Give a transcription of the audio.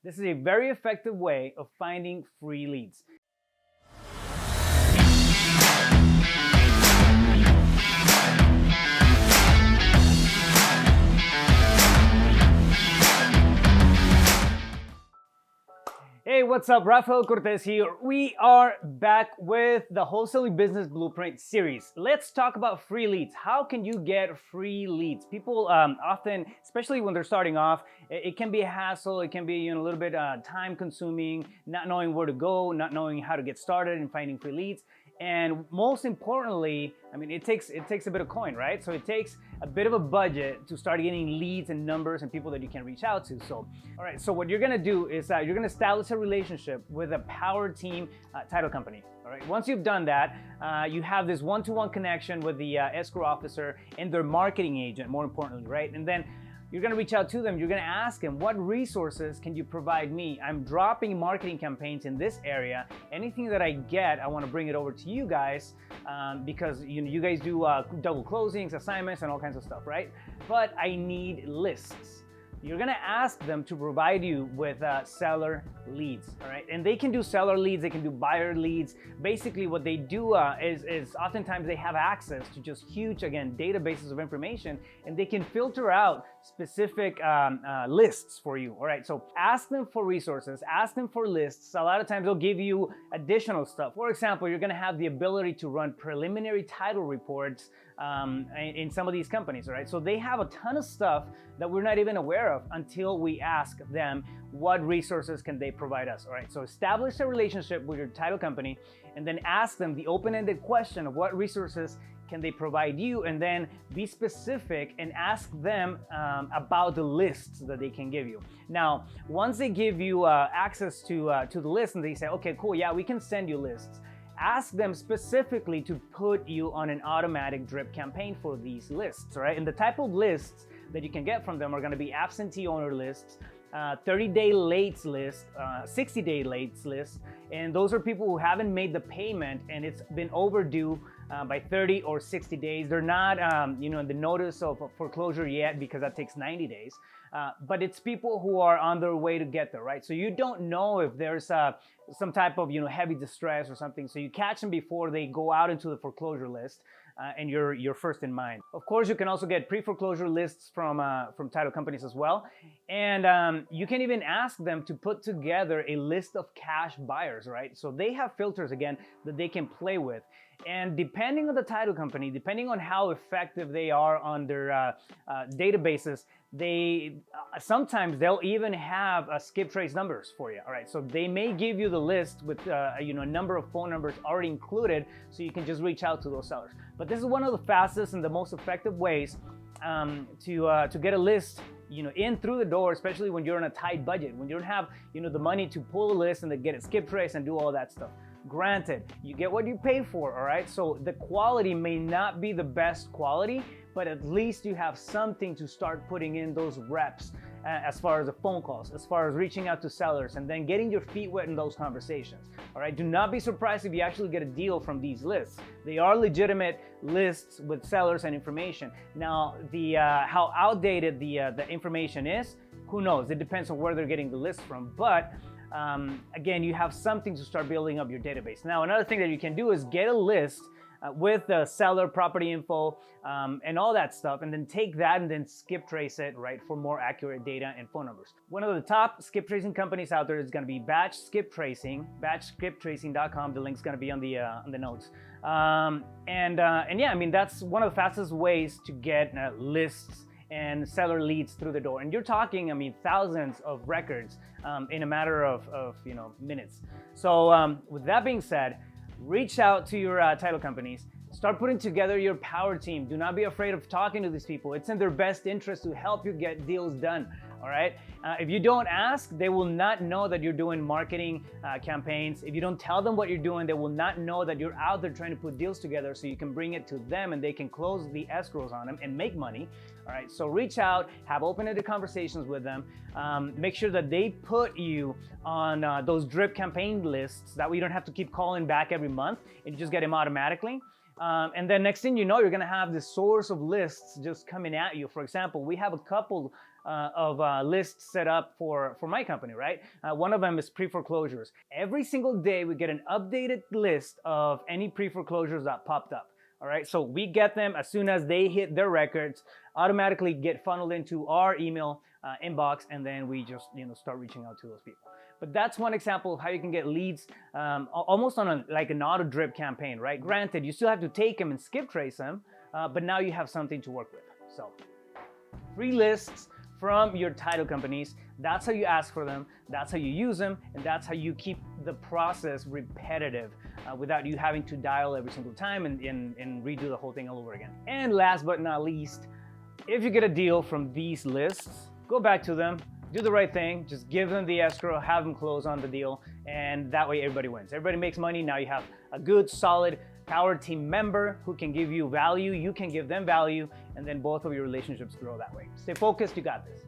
This is a very effective way of finding free leads. Hey, what's up? Rafael Cortez here. We are back with the Wholesaling Business Blueprint series. Let's talk about free leads. How can you get free leads? People often, especially when they're starting off, it can be a hassle. It can be a little bit time consuming, not knowing where to go, not knowing how to get started and finding free leads. And most importantly, it takes a bit of coin, right? So it takes a bit of a budget to start getting leads and numbers and people that you can reach out to. So, all right, so what you're gonna do is you're gonna establish a relationship with a power team title company. All right, once you've done that, you have this one-to-one connection with the escrow officer and their marketing agent, more importantly, right? And then you're gonna reach out to them. You're gonna ask them, what resources can you provide me? I'm dropping marketing campaigns in this area. Anything that I get, I wanna bring it over to you guys because you guys do double closings, assignments, and all kinds of stuff, right? But I need lists. You're gonna ask them to provide you with seller leads, all right? And they can do seller leads, they can do buyer leads. Basically what they do is oftentimes they have access to just huge, again, databases of information, and they can filter out specific lists for you, all right? So ask them for resources, ask them for lists. A lot of times they'll give you additional stuff. For example, you're gonna have the ability to run preliminary title reports in some of these companies, all right? So they have a ton of stuff that we're not even aware of until we ask them what resources can they provide us, all right? So establish a relationship with your title company and then ask them the open-ended question of what resources can they provide you, and then be specific and ask them about the lists that they can give you. Now, once they give you access to the list and they say, okay, cool, yeah, we can send you lists, ask them specifically to put you on an automatic drip campaign for these lists, right? And the type of lists that you can get from them are gonna be absentee owner lists, 30-day late list, 60-day late list, and those are people who haven't made the payment and it's been overdue by 30 or 60 days. They're not in the notice of foreclosure yet because that takes 90 days. But it's people who are on their way to get there, right? So you don't know if there's some type of heavy distress or something. So you catch them before they go out into the foreclosure list, and you're first in mind. Of course, you can also get pre-foreclosure lists from title companies as well, and you can even ask them to put together a list of cash buyers, right? So they have filters again that they can play with. And depending on the title company, depending on how effective they are on their databases, sometimes they'll even have skip trace numbers for you. All right, so they may give you the list with a number of phone numbers already included, so you can just reach out to those sellers. But this is one of the fastest and the most effective ways to get a list in through the door, especially when you're on a tight budget, when you don't have the money to pull a list and then get a skip trace and do all that stuff. Granted, you get what you pay for, all right? So the quality may not be the best quality, but at least you have something to start putting in those reps as far as the phone calls, as far as reaching out to sellers, and then getting your feet wet in those conversations, all right? Do not be surprised if you actually get a deal from these lists. They are legitimate lists with sellers and information. Now, how outdated the information is, who knows? It depends on where they're getting the list from, but again, you have something to start building up your database. Now, another thing that you can do is get a list with the seller, property info, and all that stuff, and then take that and then skip trace it, right, for more accurate data and phone numbers. One of the top skip tracing companies out there is going to be Batch Skip Tracing, batchskiptracing.com. The link's going to be on the notes. And yeah, that's one of the fastest ways to get lists and seller leads through the door. And you're talking, thousands of records in a matter of minutes. So with that being said, reach out to your title companies. Start putting together your power team. Do not be afraid of talking to these people. It's in their best interest to help you get deals done, all right? If you don't ask, they will not know that you're doing marketing campaigns. If you don't tell them what you're doing, they will not know that you're out there trying to put deals together so you can bring it to them and they can close the escrows on them and make money, all right? So reach out, have open-ended conversations with them. Make sure that they put you on those drip campaign lists. That way you don't have to keep calling back every month and you just get them automatically. And then next thing you know, you're gonna have this source of lists just coming at you. For example, we have a couple lists set up for my company, right? One of them is pre-foreclosures. Every single day we get an updated list of any pre-foreclosures that popped up. All right, so we get them as soon as they hit their records, automatically get funneled into our email inbox, and then we just start reaching out to those people. But that's one example of how you can get leads almost on like an auto drip campaign, right? Granted, you still have to take them and skip trace them, but now you have something to work with. So free lists from your title companies, that's how you ask for them, that's how you use them, and that's how you keep the process repetitive without you having to dial every single time and redo the whole thing all over again. And last but not least, if you get a deal from these lists, go back to them, do the right thing, just give them the escrow, have them close on the deal, and that way everybody wins. Everybody makes money. Now you have a good, solid, power team member who can give you value, you can give them value, and then both of your relationships grow that way. Stay focused, you got this.